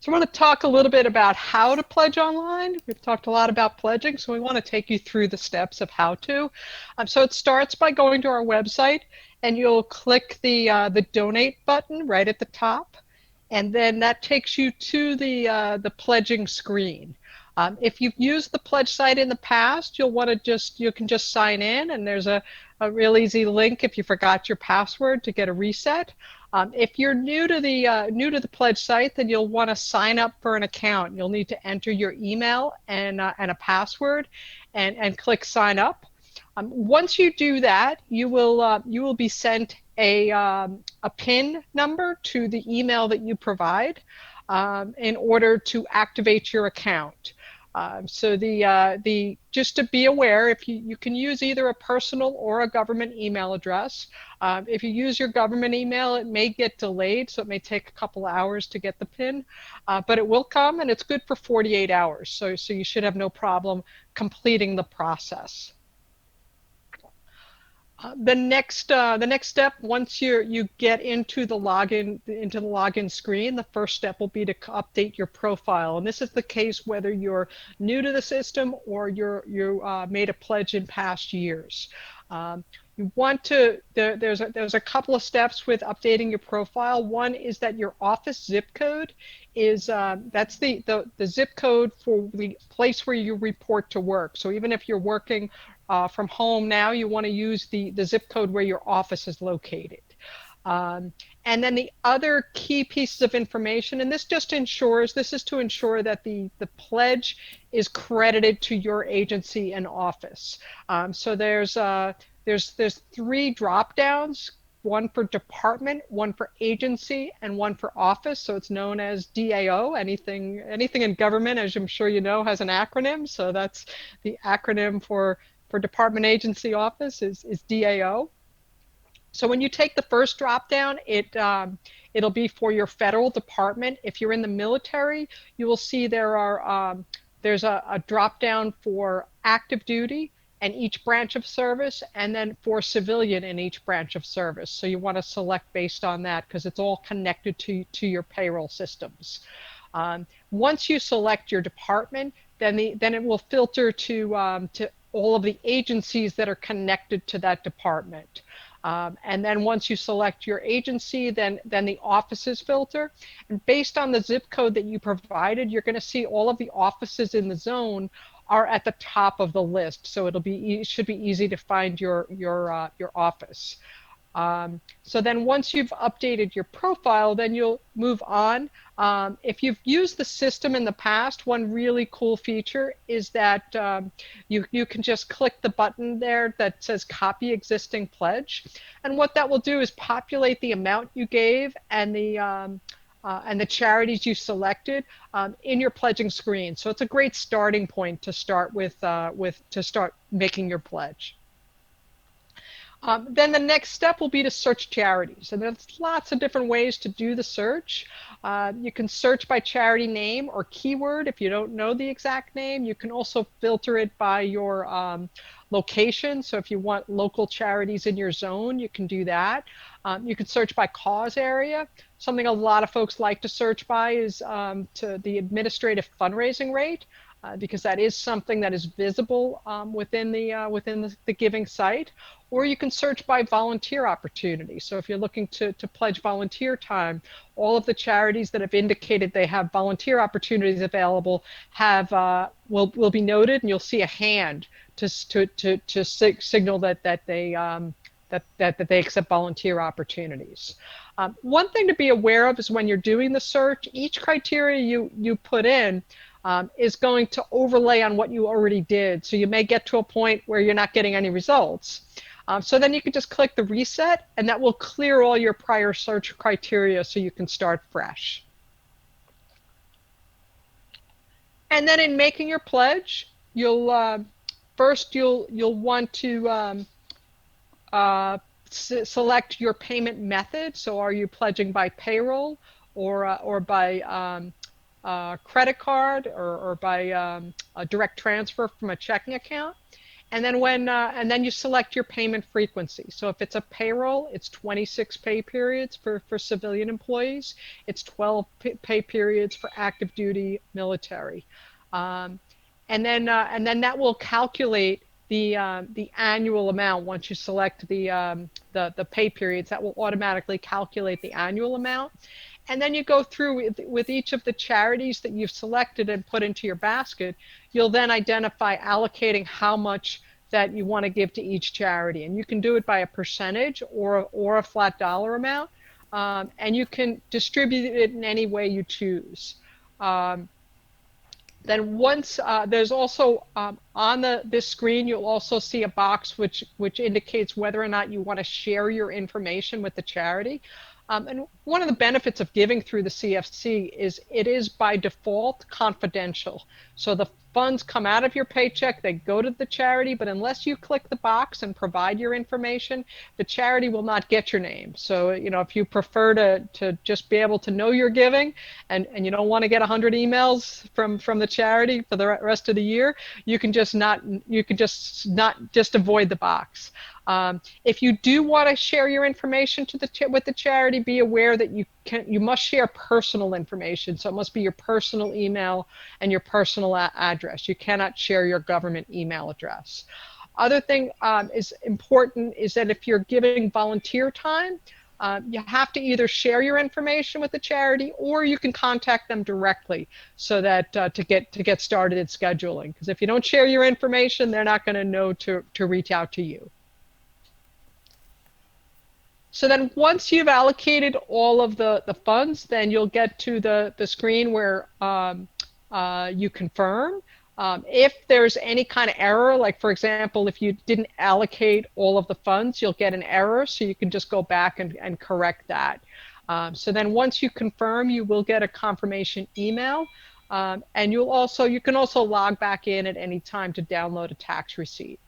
So I want to talk a little bit about how to pledge online. We've talked a lot about pledging, so we want to take you through the steps of how to. So it starts by going to our website, and you'll click the donate button right at the top, and then that takes you to the pledging screen. If you've used the pledge site in the past, you can just sign in, and there's a real easy link if you forgot your password to get a reset. If you're new to the pledge site, then you'll want to sign up for an account. You'll need to enter your email and a password, and click sign up. Once you do that, you will be sent a PIN number to the email that you provide in order to activate your account. So just to be aware, if you can use either a personal or a government email address. If you use your government email, it may get delayed, so it may take a couple hours to get the PIN, but it will come, and it's good for 48 hours. So you should have no problem completing the process. The next step, once you get into the login screen, the first step will be to update your profile, and this is the case whether you're new to the system or you made a pledge in past years. You want to there's a couple of steps with updating your profile. One is that your office zip code is that's the zip code for the place where you report to work. So even if you're working from home now, you want to use the zip code where your office is located. And then the other key pieces of information, and this is to ensure that the pledge is credited to your agency and office. So there's three drop downs, one for department, one for agency, and one for office. So it's known as DAO. Anything in government, as I'm sure you know, has an acronym. So that's the acronym for department, agency, office is DAO. So when you take the first drop down, it'll be for your federal department. If you're in the military, you will see there's a drop down for active duty and each branch of service, and then for civilian in each branch of service. So you want to select based on that because it's all connected to your payroll systems. Once you select your department, then it will filter to all of the agencies that are connected to that department. And then once you select your agency, then the offices filter. And based on the zip code that you provided, you're going to see all of the offices in the zone are at the top of the list. So it should be easy to find your office. So then once you've updated your profile, then you'll move on. If you've used the system in the past, one really cool feature is that you can just click the button there that says copy existing pledge. And what that will do is populate the amount you gave and the charities you selected in your pledging screen. So it's a great starting point to start to start making your pledge. Then the next step will be to search charities, and there's lots of different ways to do the search. You can search by charity name or keyword if you don't know the exact name. You can also filter it by your location, so if you want local charities in your zone, you can do that. You can search by cause area. Something a lot of folks like to search by is to the administrative fundraising rate. Because that is something that is visible within the giving site, or you can search by volunteer opportunity. So if you're looking to pledge volunteer time, all of the charities that have indicated they have volunteer opportunities available will be noted, and you'll see a hand to signal that they accept volunteer opportunities. One thing to be aware of is when you're doing the search, each criteria you put in is going to overlay on what you already did. So you may get to a point where you're not getting any results. So then you can just click the reset, and that will clear all your prior search criteria so you can start fresh. And then in making your pledge, you'll want to select your payment method. So are you pledging by payroll or by credit card or by a direct transfer from a checking account? And then you select your payment frequency. So if it's a payroll, it's 26 pay periods for civilian employees. It's 12 pay periods for active duty military. Um, and then that will calculate the annual amount. Once you select the pay periods, that will automatically calculate the annual amount. And then you go through with each of the charities that you've selected and put into your basket. You'll then identify allocating how much that you want to give to each charity. And you can do it by a percentage or a flat dollar amount. And you can distribute it in any way you choose. Um, then once there's also on this screen, you'll also see a box which indicates whether or not you want to share your information with the charity. And one of the benefits of giving through the CFC is it is by default confidential. So the funds come out of your paycheck, they go to the charity, but unless you click the box and provide your information, the charity will not get your name. So, if you prefer to just be able to know you're giving and you don't want to get 100 emails from the charity for the rest of the year, you can just not avoid the box. If you do want to share your information with the charity, be aware that you must share personal information. So it must be your personal email and your personal address. You cannot share your government email address. Other thing is important is that if you're giving volunteer time, you have to either share your information with the charity or you can contact them directly so that to get started in scheduling. Because if you don't share your information, they're not going to know to reach out to you. So then once you've allocated all of the funds, then you'll get to the screen where you confirm. If there's any kind of error, like for example, if you didn't allocate all of the funds, you'll get an error, so you can just go back and correct that. So then once you confirm, you will get a confirmation email. And you can also log back in at any time to download a tax receipt.